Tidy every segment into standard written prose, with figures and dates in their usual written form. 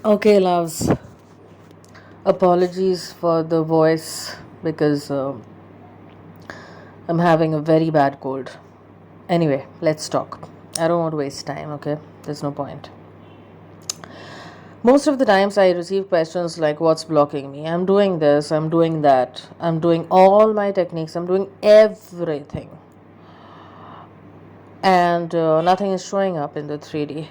Okay, loves. Apologies for the voice because I'm having a very bad cold. Anyway, let's talk. I don't want to waste time, okay? There's no point. Most of the times I receive questions like, what's blocking me? I'm doing this, I'm doing that, I'm doing all my techniques, I'm doing everything. And nothing is showing up in the 3D.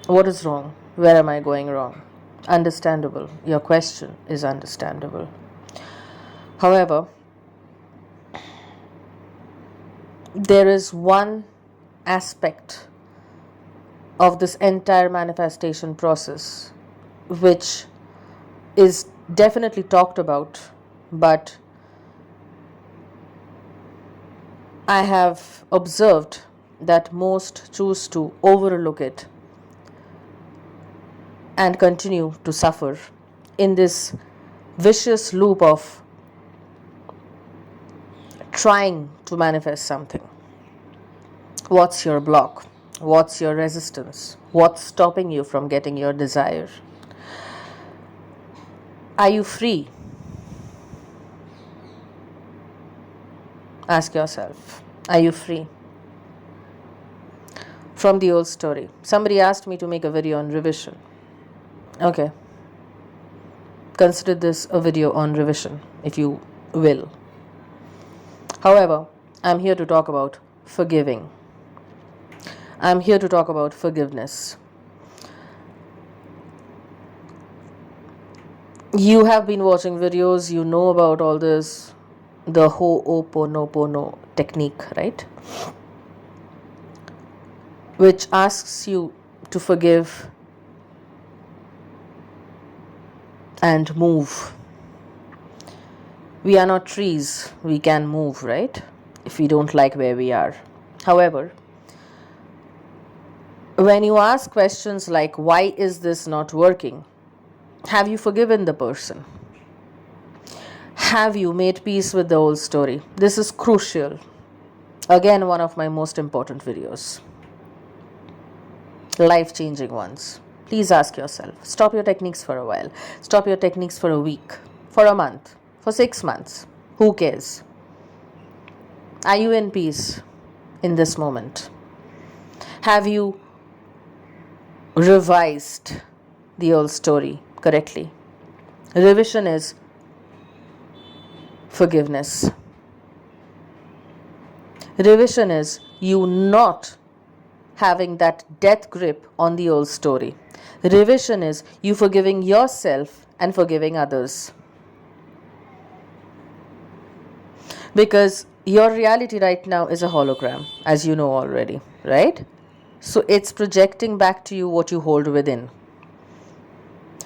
What is wrong? Where am I going wrong? Understandable. Your question is understandable. However, there is one aspect of this entire manifestation process which is definitely talked about, but I have observed that most choose to overlook it and continue to suffer in this vicious loop of trying to manifest something. What's your block? What's your resistance? What's stopping you from getting your desire? Are you free? Ask yourself, are you free? From the old story, somebody asked me to make a video on revision. Okay, consider this a video on revision, if you will. However, I'm here to talk about forgiving. I'm here to talk about forgiveness. You have been watching videos, you know about all this, the Ho'oponopono technique, right? Which asks you to forgive and move. We are not trees, we can move, right? If we don't like where we are. However, when you ask questions like, why is this not working? Have you forgiven the person? Have you made peace with the old story? This is crucial. Again, one of my most important videos. Life-changing ones. Please ask yourself. Stop your techniques for a while. Stop your techniques for a week, for a month, for 6 months. Who cares? Are you in peace in this moment? Have you revised the old story correctly? Revision is forgiveness. Revision is you not having that death grip on the old story. Revision is you forgiving yourself and forgiving others. Because your reality right now is a hologram, as you know already, right? So it's projecting back to you what you hold within.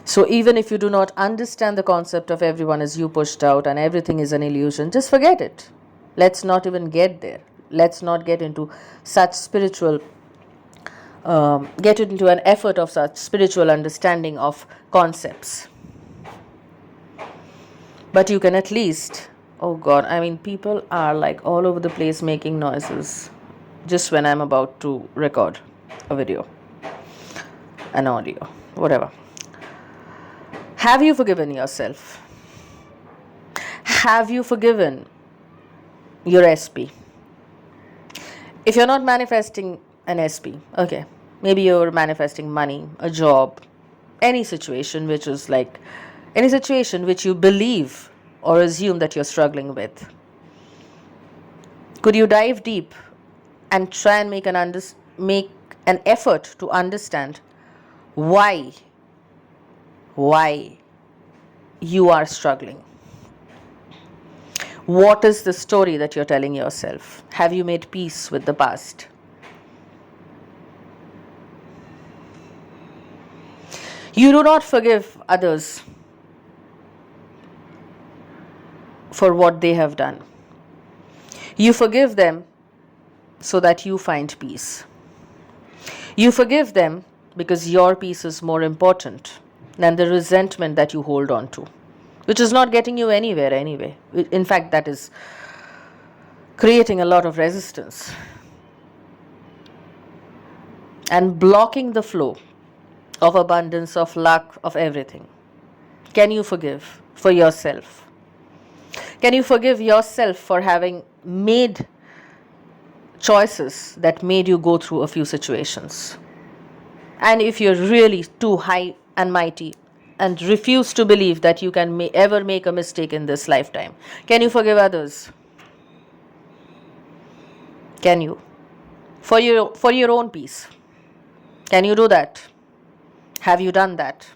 So even if you do not understand the concept of everyone is you pushed out and everything is an illusion, just forget it. Let's not even get there. Let's not get into such spiritual get into an effort of such spiritual understanding of concepts. But you can at least, oh God, I mean, people are like all over the place making noises just when I'm about to record a video, an audio, whatever. Have you forgiven yourself? Have you forgiven your SP? If you're not manifesting an SP, okay, maybe you're manifesting money, a job, any situation which is like, any situation which you believe or assume that you're struggling with. Could you dive deep and try and make an effort to understand why you are struggling? What is the story that you're telling yourself? Have you made peace with the past? You do not forgive others for what they have done. You forgive them so that you find peace. You forgive them because your peace is more important than the resentment that you hold on to, which is not getting you anywhere anyway. In fact, that is creating a lot of resistance and blocking the flow of abundance, of luck, of everything. Can you forgive for yourself? Can you forgive yourself for having made choices that made you go through a few situations? And if you're really too high and mighty and refuse to believe that you can ever make a mistake in this lifetime, can you forgive others? Can you? For your own peace. Can you do that? Have you done that?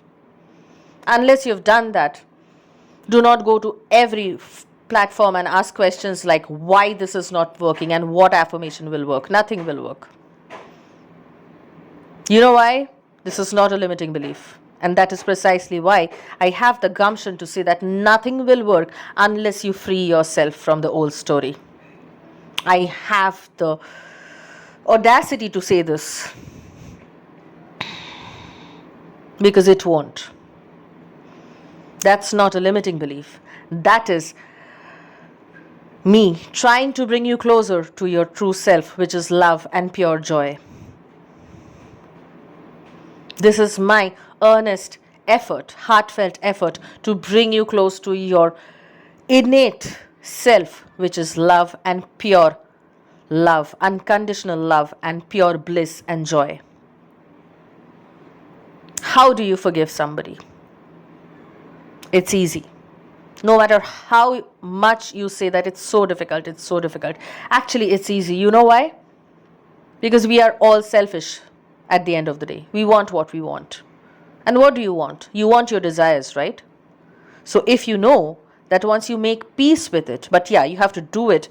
Unless you've done that, do not go to every platform and ask questions like why this is not working and what affirmation will work. Nothing will work. You know why? This is not a limiting belief. And that is precisely why I have the gumption to say that nothing will work unless you free yourself from the old story. I have the audacity to say this because it won't. That's not a limiting belief. That is me trying to bring you closer to your true self, which is love and pure joy. This is my earnest effort, heartfelt effort to bring you close to your innate self, which is love and pure love, unconditional love and pure bliss and joy. How do you forgive somebody? It's easy. No matter how much you say that it's so difficult, it's so difficult. Actually, it's easy. You know why? Because we are all selfish at the end of the day. We want what we want. And what do you want? You want your desires, right? So if you know that once you make peace with it, but yeah, you have to do it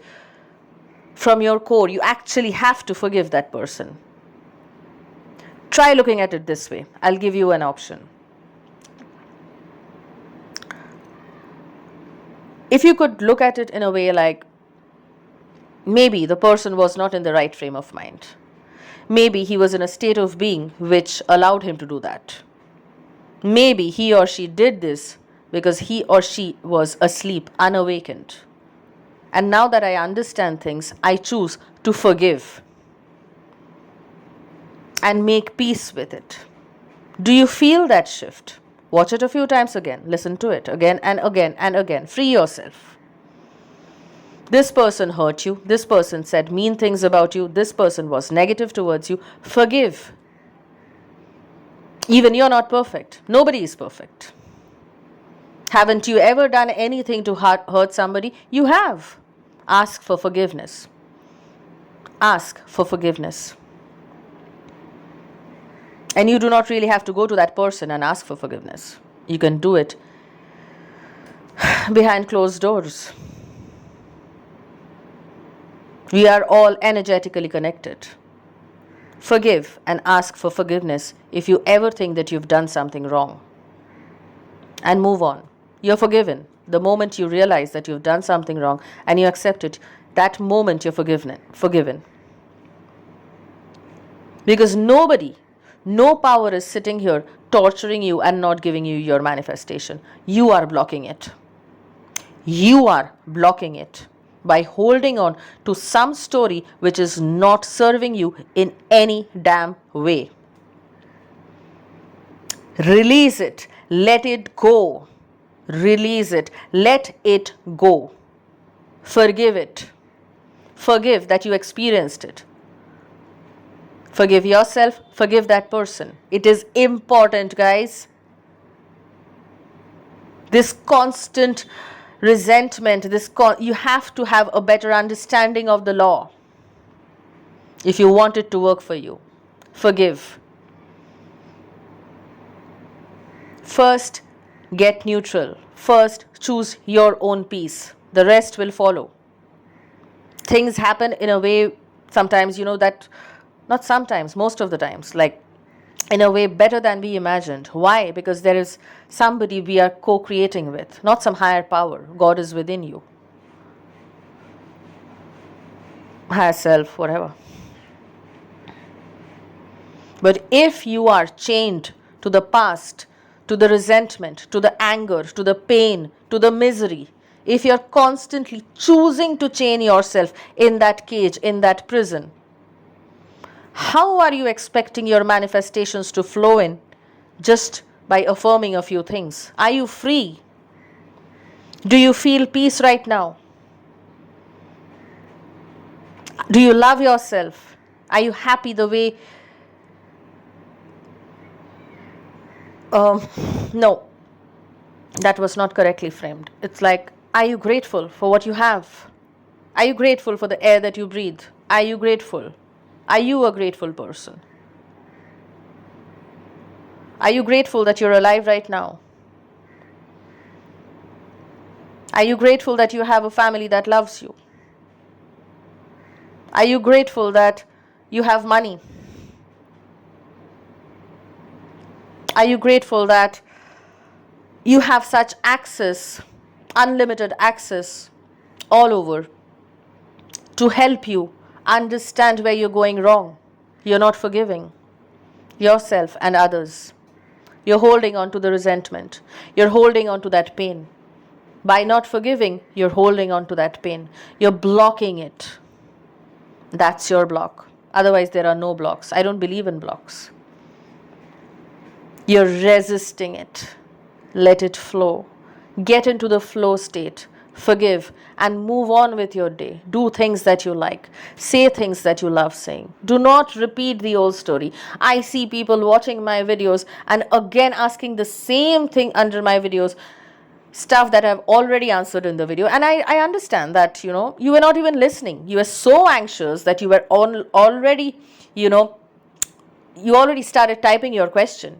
from your core, you actually have to forgive that person. Try looking at it this way. I'll give you an option. If you could look at it in a way like maybe the person was not in the right frame of mind. Maybe he was in a state of being which allowed him to do that. Maybe he or she did this because he or she was asleep, unawakened. And now that I understand things, I choose to forgive and make peace with it. Do you feel that shift? Watch it a few times again. Listen to it again and again and again. Free yourself. This person hurt you. This person said mean things about you. This person was negative towards you. Forgive. Even you're not perfect. Nobody is perfect. Haven't you ever done anything to hurt somebody? You have. Ask for forgiveness. Ask for forgiveness. And you do not really have to go to that person and ask for forgiveness. You can do it behind closed doors. We are all energetically connected. Forgive and ask for forgiveness if you ever think that you've done something wrong. And move on. You're forgiven. The moment you realize that you've done something wrong and you accept it, that moment you're forgiven. Because no power is sitting here torturing you and not giving you your manifestation. You are blocking it. You are blocking it by holding on to some story which is not serving you in any damn way. Release it. Let it go. Release it. Let it go. Forgive it. Forgive that you experienced it. Forgive yourself, forgive that person. It is important, guys. This constant resentment, you have to have a better understanding of the law if you want it to work for you. Forgive. First, get neutral. First, choose your own peace. The rest will follow. Things happen in a way, sometimes, that not sometimes, most of the times, like in a way better than we imagined. Why? Because there is somebody we are co-creating with, not some higher power. God is within you. Higher self, whatever. But if you are chained to the past, to the resentment, to the anger, to the pain, to the misery, if you're constantly choosing to chain yourself in that cage, in that prison, how are you expecting your manifestations to flow in just by affirming a few things. Are you free? Do you feel peace right now? Do you love yourself? Are you happy the way? No, that was not correctly framed. It's like, are you grateful for what you have? Are you grateful for the air that you breathe? Are you grateful? Are you a grateful person? Are you grateful that you're alive right now? Are you grateful that you have a family that loves you? Are you grateful that you have money? Are you grateful that you have such access, unlimited access all over to help you understand where you're going wrong? You're not forgiving yourself and others. You're holding on to the resentment. You're holding on to that pain. By not forgiving, you're holding on to that pain. You're blocking it. That's your block. Otherwise, there are no blocks. I don't believe in blocks. You're resisting it. Let it flow. Get into the flow state. Forgive and move on with your day. Do things that you like. Say things that you love saying. Do not repeat the old story. I see people watching my videos and again asking the same thing under my videos, stuff that I've already answered in the video. And I understand that, you were not even listening. You were so anxious that you were already, you already started typing your question.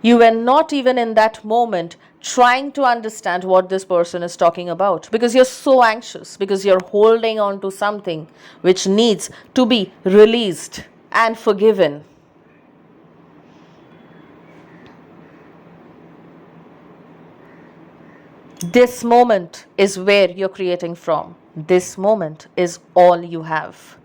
You were not even in that moment trying to understand what this person is talking about, because you're so anxious, because you're holding on to something which needs to be released and forgiven. This moment is where you're creating from. This moment is all you have.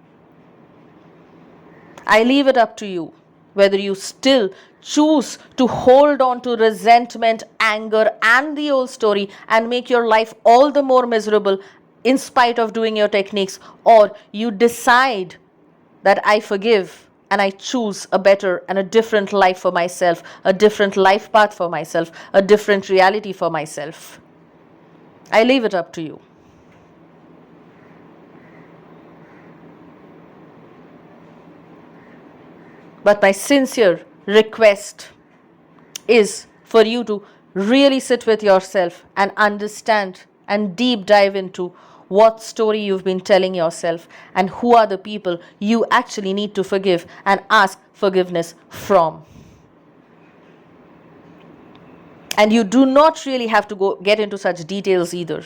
I leave it up to you whether you still choose to hold on to resentment, anger, and the old story and make your life all the more miserable in spite of doing your techniques, or you decide that I forgive and I choose a better and a different life for myself, a different life path for myself, a different reality for myself. I leave it up to you. But my sincere request is for you to really sit with yourself and understand and deep dive into what story you've been telling yourself and who are the people you actually need to forgive and ask forgiveness from. And you do not really have to get into such details either.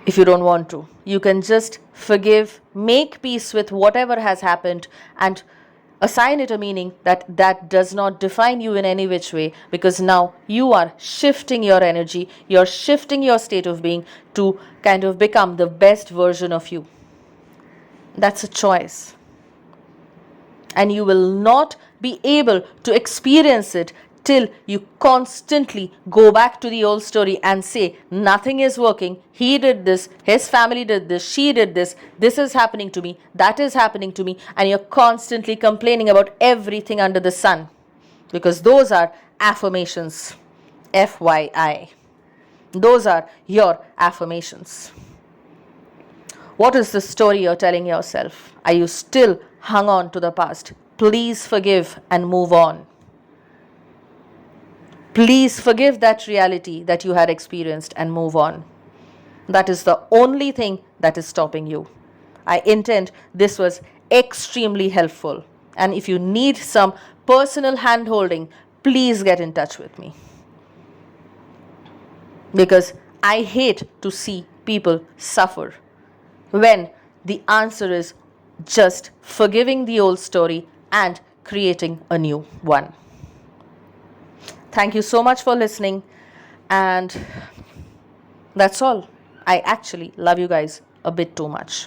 If you don't want to, you can just forgive, make peace with whatever has happened, and assign it a meaning that does not define you in any which way, because now you are shifting your energy, you're shifting your state of being to kind of become the best version of you. That's a choice. And you will not be able to experience it till you constantly go back to the old story and say, nothing is working, he did this, his family did this, she did this is happening to me, that is happening to me, and you're constantly complaining about everything under the sun. Because those are affirmations. FYI. Those are your affirmations. What is the story you're telling yourself? Are you still hung on to the past? Please forgive and move on. Please forgive that reality that you had experienced and move on. That is the only thing that is stopping you. I intend this was extremely helpful. And if you need some personal hand-holding, please get in touch with me. Because I hate to see people suffer when the answer is just forgiving the old story and creating a new one. Thank you so much for listening, and that's all. I actually love you guys a bit too much.